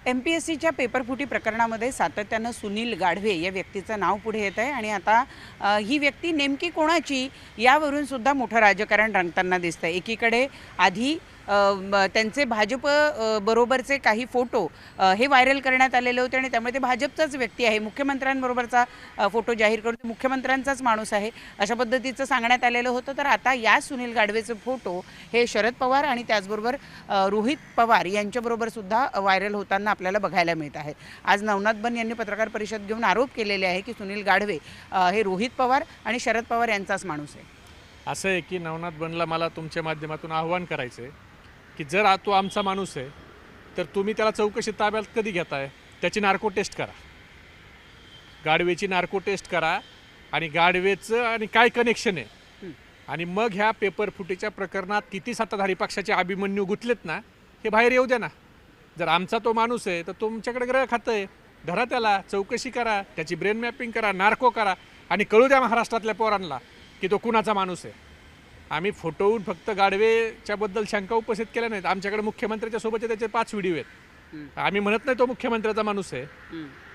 एम-पी-एस-सीच्या पेपरफुटी प्रकरणामध्ये सातत्यानं सुनील गाढवे या व्यक्तीचं नाव पुढे येत आहे आणि आता ही व्यक्ती नेमकी कोणाची यावरून सुद्धा मोठं राजकारण रंगताना दिसतं आहे। एकीकडे आधी त्यांचे भाजप बरोबरचे काही फोटो हे व्हायरल करण्यात आलेले होते आणि त्यामुळे ते भाजपचाच व्यक्ती आहे, मुख्यमंत्र्यांबरोबरचा फोटो जाहीर करून मुख्यमंत्र्यांचाच माणूस आहे अशा पद्धतीचं सांगण्यात आलेलं होतं। तर आता या सुनील गाढवेचे फोटो हे शरद पवार आणि त्याचबरोबर रोहित पवार यांच्याबरोबर सुद्धा व्हायरल होताना आपल्याला बघायला मिळत आहे। आज नवनाथ बन यांनी पत्रकार परिषद घेऊन आरोप केलेले आहे की सुनील गाढवे हे रोहित पवार आणि शरद पवार यांचाच माणूस आहे। असं आहे की नवनाथ बनला मला तुमच्या माध्यमातून आव्हान करायचं आहे की जर तो आमचा माणूस आहे तर तुम्ही त्याला चौकशी ताब्यात कधी घेताय, त्याची नार्को टेस्ट करा, गाढवेची नार्को टेस्ट करा आणि गाढवेचं आणि काय कनेक्शन आहे आणि मग ह्या पेपर फुटीच्या प्रकरणात किती सत्ताधारी पक्षाचे अभिमन्यू गुंतलेत ना हे बाहेर येऊ द्या ना। जर आमचा तो माणूस आहे तर तुमच्याकडे ग्रह खातं आहे, धरा त्याला, चौकशी करा, त्याची ब्रेन मॅपिंग करा, नार्को करा आणि कळू द्या महाराष्ट्रातल्या पोरांना की तो कुणाचा माणूस आहे। आम्ही फोटोहून फक्त गाढवेच्याबद्दल शंका उपस्थित केल्या नाहीत, आमच्याकडे मुख्यमंत्र्याच्या सोबतचे त्याचे 5 व्हिडिओ आहेत। आम्ही म्हणत नाही तो मुख्यमंत्र्याचा माणूस आहे,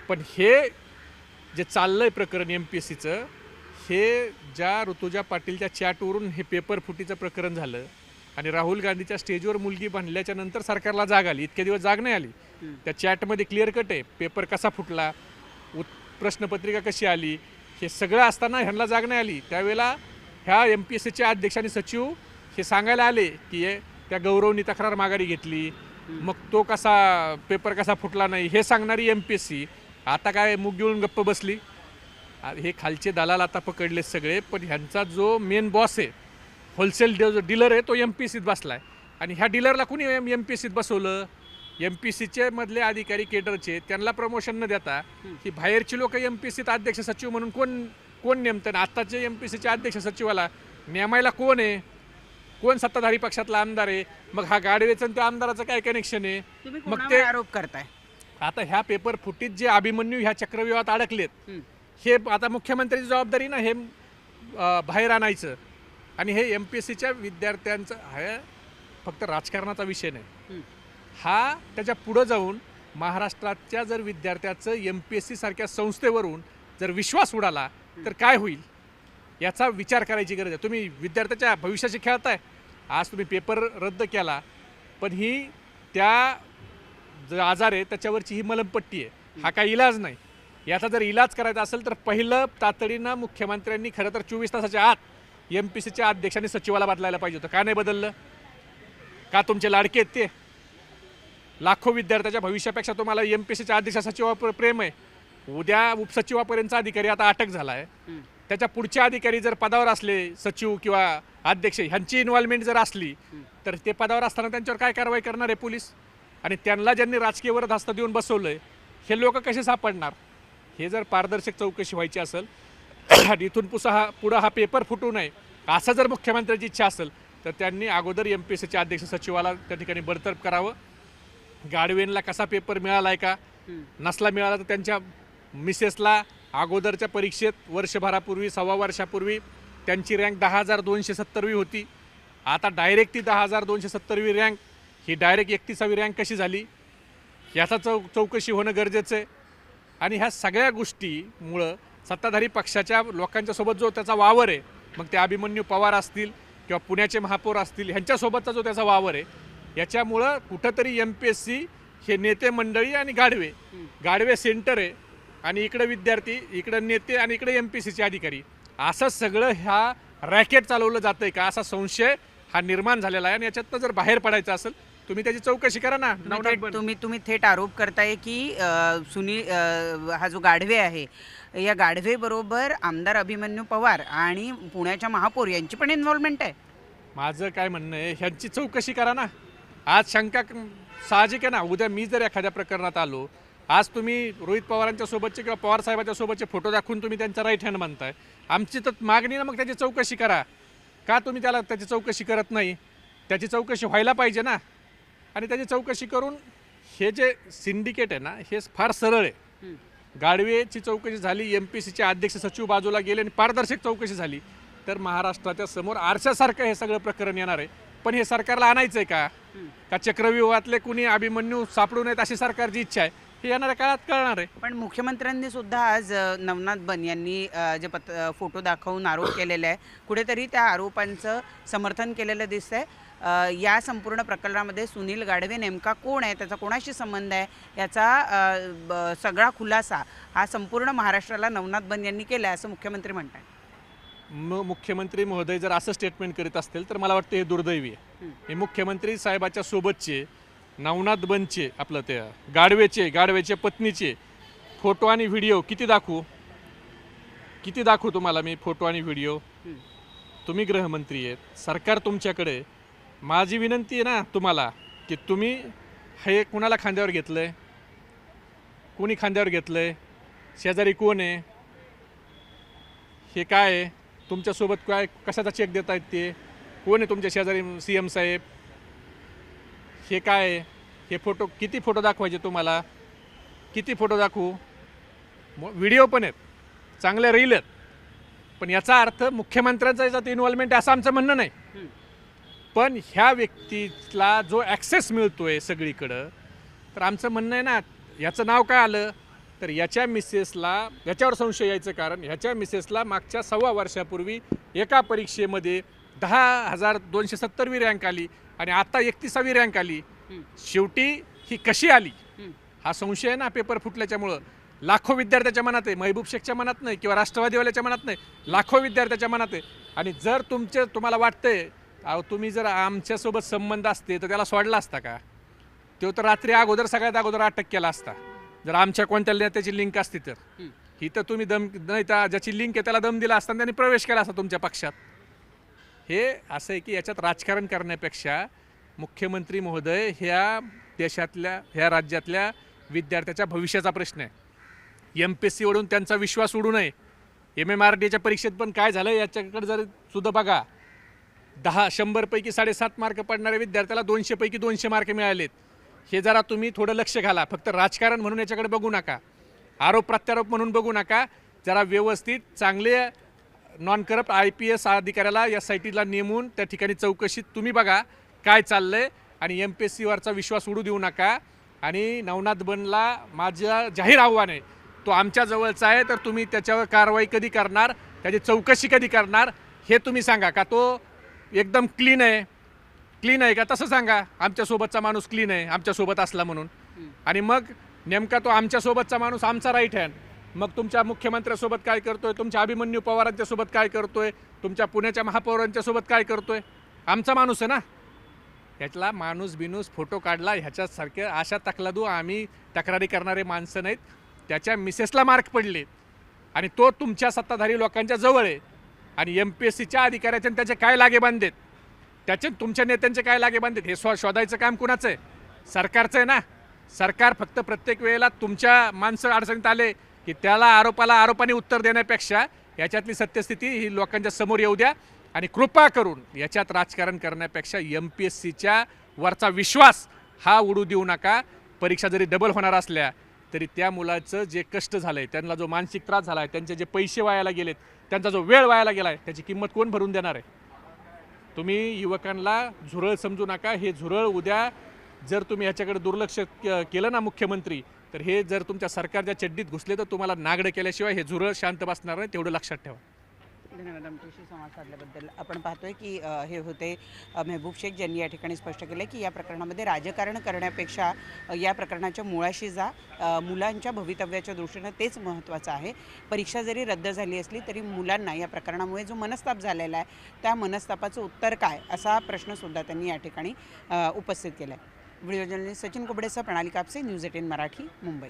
पण हे जे चाललंय प्रकरण एम-पी-एस-सीचं हे ज्या ऋतुजा पाटीलच्या चॅटवरून हे पेपर फुटीचं प्रकरण झालं आणि राहुल गांधीच्या स्टेजवर मुलगी बांधल्याच्या नंतर सरकारला जाग आली, इतके दिवस जाग नाही आली। त्या चॅटमध्ये क्लिअर कट आहे पेपर कसा फुटला, प्रश्नपत्रिका कशी आली, हे सगळं असताना ह्यांना जाग नाही आली। त्यावेळेला ह्या एम-पी-एस-सीचे अध्यक्ष आणि सचिव हे सांगायला आले की त्या गौरवनी तक्रार माघारी घेतली, मग तो कसा पेपर कसा फुटला नाही हे सांगणारी एम-पी-एस-सी आता काय मुग गिळून गप्प बसली। हे खालचे दलाल आता पकडले सगळे, पण ह्यांचा जो मेन बॉस आहे, होलसेल डीलर आहे, तो एम-पी-एस-सीत बसलाय आणि ह्या डीलरला कुणी एम-पी-एस-सीत बसवलं? एम-पी-एस-सीचे मधले अधिकारी केडरचे, त्यांना प्रमोशन न देता की बाहेरची लोक एम-पी-एस-सीत अध्यक्ष सचिव म्हणून कोण नेमतं ना? आत्ताचे एम-पी-एस-सीच्या अध्यक्ष सचिवाला नेमायला कोण आहे? कोण सत्ताधारी पक्षातला आमदार आहे? मग हा गाढवेचं आणि त्या आमदाराचं काय कनेक्शन आहे? मग ते आरोप करताय आता ह्या पेपर फुटीत जे अभिमन्यू ह्या चक्रव्यूहात अडकलेत हे आता मुख्यमंत्र्याची जबाबदारी ना हे बाहेर आणायचं आणि हे एम-पी-एस-सीच्या विद्यार्थ्यांचं हा फक्त राजकारणाचा विषय नाही, हा त्याच्या पुढं जाऊन महाराष्ट्राच्या जर विद्यार्थ्याचं एम-पी-एस-सी सारख्या संस्थेवरून जर विश्वास उडाला तर काय होईल याचा विचार करायची गरज आहे। तुम्ही विद्यार्थ्याच्या भविष्याशी खेळताय। आज तुम्ही पेपर रद्द केला, पण ही त्या जो आजार आहे त्याच्यावरची ही मलमपट्टी आहे, हा काय इलाज नाही। याचा जर इलाज करायचा असेल तर पहिलं तातडीनं मुख्यमंत्र्यांनी खरं तर 24 तासाच्या आत एम-पी-एस-सीच्या अध्यक्षांनी सचिवाला बदलायला पाहिजे होतं। का नाही बदललं? का तुमचे लाडके आहेत ते? लाखो विद्यार्थ्याच्या भविष्यापेक्षा तुम्हाला एम-पी-एस-सीच्या अध्यक्ष सचिवावर प्रेम आहे। उद्या उपसचिवापर्यंतचा अधिकारी आता अटक झाला आहे, त्याच्या पुढचे अधिकारी जर पदावर असले, सचिव किंवा अध्यक्ष, ह्यांची इन्व्हॉल्वमेंट जर असली तर ते पदावर असताना त्यांच्यावर काय कारवाई करणार आहे पोलीस? आणि त्यांना ज्यांनी राजकीय वरदहस्त देऊन बसवलंय हे लोक कसे सापडणार? हे जर पारदर्शक चौकशी व्हायची असेल आणि इथून पुढं हा पेपर फुटू नये असं जर मुख्यमंत्र्यांची इच्छा असेल तर त्यांनी अगोदर एम-पी-एस-सीच्या अध्यक्ष सचिवाला त्या ठिकाणी बडतर्फ करावं। गाढवेंना कसा पेपर मिळाला आहे का, नसला मिळाला तर त्यांच्या मिसेसला अगोदरच्या परीक्षेत वर्षभरापूर्वी, सव्वा वर्षापूर्वी त्यांची रँक 10,270वी होती, आता डायरेक्ट ती 10,270वी रँक ही डायरेक्ट 31वी रँक कशी झाली याचा चौकशी होणं गरजेचं आहे। आणि ह्या सगळ्या गोष्टीमुळं सत्ताधारी पक्षाच्या लोकांच्या सोबत जो त्याचा वावर आहे, मग ते अभिमन्यू पवार असतील किंवा पुण्याचे महापौर असतील, ह्यांच्यासोबतचा जो त्याचा वावर आहे, याच्यामुळं कुठंतरी एम-पी-एस-सी हे नेते मंडळी आणि गाढवे सेंटर आहे आणि इकडे विद्यार्थी, इकडे नेते आणि इकडे एम-पी-एस-सीचे अधिकारी, असं सगळं ह्या रॅकेट चालवलं जातं आहे का असा संशय हा निर्माण झालेला आहे। आणि याच्यातनं जर बाहेर पडायचं असेल तुम्ही त्याची चौकशी करा ना। तुम्ही थेट आरोप करताय की हा जो गाढवे आहे या गाढवे बरोबर आमदार अभिमन्यू पवार आणि पुण्याच्या महापौर यांची पण इन्व्हॉल्वमेंट आहे। माझं काय म्हणणं आहे, ह्यांची चौकशी करा ना। आज शंका साहजिक आहे ना, उद्या मी जर एखाद्या प्रकरणात आलो, आज तुम्ही रोहित पवारांच्या सोबतचे किंवा पवार साहेबांच्या सोबतचे फोटो दाखवून तुम्ही त्यांचा राईट हँड म्हणताय, आमची तर मागणी ना मग त्याची चौकशी करा। का तुम्ही त्याची चौकशी करत नाही? त्याची चौकशी व्हायला पाहिजे ना। आणि त्याची चौकशी करून हे जे सिंडिकेट आहे ना हे फार सरळ आहे। गाढवेची चौकशी झाली, एम-पी-एस-सीचे अध्यक्ष सचिव बाजूला गेले आणि पारदर्शक चौकशी झाली तर महाराष्ट्राच्या समोर आरशासारखं हे सगळं प्रकरण येणार आहे। पण हे सरकारला आणायचं आहे का चक्रव्यूहातले कुणी अभिमन्यू सापडू नयेत अशी सरकारची इच्छा आहे, हे येणाऱ्या काळात कळणार आहे. पण मुख्यमंत्र्यांनी सुद्धा आज नवनाथ बन यांनी जे फोटो दाखवून आरोप केलेले आहे, कुठेतरी त्या आरोपांचं समर्थन केलेलं दिसतंय. या संपूर्ण प्रकरणामध्ये सुनील गाढवे नेमका कोण आहे, त्याचा कोणाशी संबंध आहे, याचा सगळा खुलासा हा संपूर्ण महाराष्ट्राला नवनाथ बन यांनी केला आहे असं मुख्यमंत्री म्हणतात. मुख्यमंत्री महोदय जर असं स्टेटमेंट करीत असतील तर मला वाटतं हे दुर्दैवी आहे. हे मुख्यमंत्री साहेबाच्या सोबतचे नवनाथ बनचे, आपलं ते गाढवेचे पत्नीचे फोटो आणि व्हिडिओ किती दाखवू तुम्हाला मी फोटो आणि व्हिडिओ? तुम्ही गृहमंत्री आहेत, सरकार तुमच्याकडे. माझी विनंती आहे ना तुम्हाला की तुम्ही हे कुणाला खांद्यावर घेतलंय, कोणी खांद्यावर घेतलंय, शेजारी कोण आहे, हे काय आहे, तुमच्यासोबत काय कशाचा चेक देत आहेत, ते कोण आहे तुमच्या शेजारी, CM साहेब, हे काय आहे, हे फोटो किती फोटो दाखवायचे तुम्हाला, किती फोटो दाखवू? व्हिडिओ पण आहेत, चांगले रील आहेत, पण याचा अर्थ मुख्यमंत्र्यांचा याच्यात इन्व्हॉल्वमेंट असं आमचं म्हणणं नाही. पण ह्या व्यक्तीला जो ॲक्सेस मिळतोय सगळीकडं, तर आमचं म्हणणं आहे ना, याचं नाव काय आलं तर याच्या मिसेसला, याच्यावर संशय यायचं कारण ह्याच्या मिसेसला मागच्या 1.25 वर्षापूर्वी एका परीक्षेमध्ये 10,270वी रँक आली आणि आता 31वी रँक आली. शेवटी ही कशी आली हा संशय आहे ना, पेपर फुटल्याच्यामुळं. लाखो विद्यार्थ्याच्या मनात आहे, महबूब शेखच्या मनात नाही किंवा राष्ट्रवादीवाल्याच्या मनात नाही, लाखो विद्यार्थ्याच्या मनात आहे. आणि जर तुम्हाला वाटतंय तुम्ही जर आमच्यासोबत संबंध असते तर त्याला सोडला असता का? तो तर रात्री सगळ्यात अगोदर अटक केला असता जर आमच्या कोणत्या नेत्याची लिंक असती तर. ही तर तुम्ही दम नाही, तर ज्याची लिंक आहे त्याला दम दिला असता, त्यांनी प्रवेश केला असता तुमच्या पक्षात. हे असं आहे की याच्यात राजकारण करण्यापेक्षा मुख्यमंत्री महोदय, ह्या देशातल्या, ह्या राज्यातल्या विद्यार्थ्याच्या भविष्याचा प्रश्न आहे. MPSC वरून त्यांचा विश्वास उडू नये. MMRDच्या परीक्षेत पण काय झालं याच्याकडे जर सुद्धा बघा, 100 पैकी 7.5 मार्क पडणाऱ्या विद्यार्थ्याला 200 पैकी 200 मार्क मिळालेत. हे जरा तुम्ही थोडं लक्ष घाला. फक्त राजकारण म्हणून याच्याकडे बघू नका, आरोप प्रत्यारोप म्हणून बघू नका. जरा व्यवस्थित चांगले नॉन करप्ट IPS अधिकाऱ्याला SITला नेमून त्या ठिकाणी चौकशीत तुम्ही बघा काय चाललंय, आणि MPSCवरचा विश्वास उडू देऊ नका. आणि नवनाथ बनला माझं जाहीर आव्हान आहे, तो आमच्या जवळचा आहे, तर तुम्ही त्याच्यावर कारवाई कधी करणार, त्याची चौकशी कधी करणार हे तुम्ही सांगा. का तो एकदम क्लीन आहे का तसं सांगा. आमच्यासोबतचा माणूस क्लीन आहे आमच्यासोबत असला म्हणून, आणि मग नेमका तो आमच्यासोबतचा माणूस आमचा राईट हँड मग तुमच्या मुख्यमंत्र्यासोबत काय करतोय, तुमच्या अभिमन्यू पवारांच्यासोबत काय करतोय, तुमच्या पुण्याच्या महापौरांच्यासोबत काय करतोय, आमचा माणूस आहे ना. ह्यातला माणूस बिनूस फोटो काढला ह्याच्यासारखे अशा तकलादू आम्ही तक्रारी करणारे माणसं नाहीत. त्याच्या मिसेसला मार्क पडले आणि तो तुमच्या सत्ताधारी लोकांच्या जवळ आहे. आणि MPSCच्या अधिकाऱ्याचे त्याचे काय लागेबांध आहेत, त्याचे तुमच्या नेत्यांचे काय लागेबांध आहेत, हे शोधायचं काम कुणाचं आहे? सरकारचं आहे ना. सरकार फक्त प्रत्येक वेळेला तुमच्या माणसं अडचणीत आले की त्याला आरोपाने उत्तर देण्यापेक्षा याच्यातली सत्यस्थिती ही लोकांच्या समोर येऊ द्या. आणि कृपा करून याच्यात राजकारण करण्यापेक्षा MPSCच्या वरचा विश्वास हा उडू देऊ नका. परीक्षा जरी डबल होणार असल्या तरी त्या मुलाचं जे कष्ट झालं आहे, त्यांना जो मानसिक त्रास झाला आहे, त्यांचे जे पैसे वायाला गेलेत, त्यांचा जो वेळ वायाला गेला आहे, त्याची किंमत कोण भरून देणार आहे? तुम्ही युवकांना झुरळ समजू नका. हे झुरळ उद्या जर तुम्ही ह्याच्याकडे दुर्लक्ष केलं ना मुख्यमंत्री, तर हे जर तुमच्या सरकारच्या चड्डीत घुसले तर तुम्हाला नागडं केल्याशिवाय हे झुरळ शांत बसणार नाही, तेवढं लक्षात ठेवा. धन्यवाद आमच्याशी संवाद साधल्याबद्दल. आपण पाहतोय की हे होते महबूब शेख, ज्यांनी या ठिकाणी स्पष्ट केलं की या प्रकरणामध्ये राजकारण करण्यापेक्षा या प्रकरणाच्या मुळाशी जा, मुलांच्या भवितव्याच्या दृष्टीनं तेच महत्त्वाचं आहे. परीक्षा जरी रद्द झाली असली तरी मुलांना या प्रकरणामुळे जो मनस्ताप झालेला आहे त्या मनस्तापाचं उत्तर काय, असा प्रश्नसुद्धा त्यांनी या ठिकाणी उपस्थित केला आहे. व्हिडिओ जर्नलिस्ट सचिन कुबडेसह प्रणाली कापसे, न्यूज 18 मराठी, मुंबई.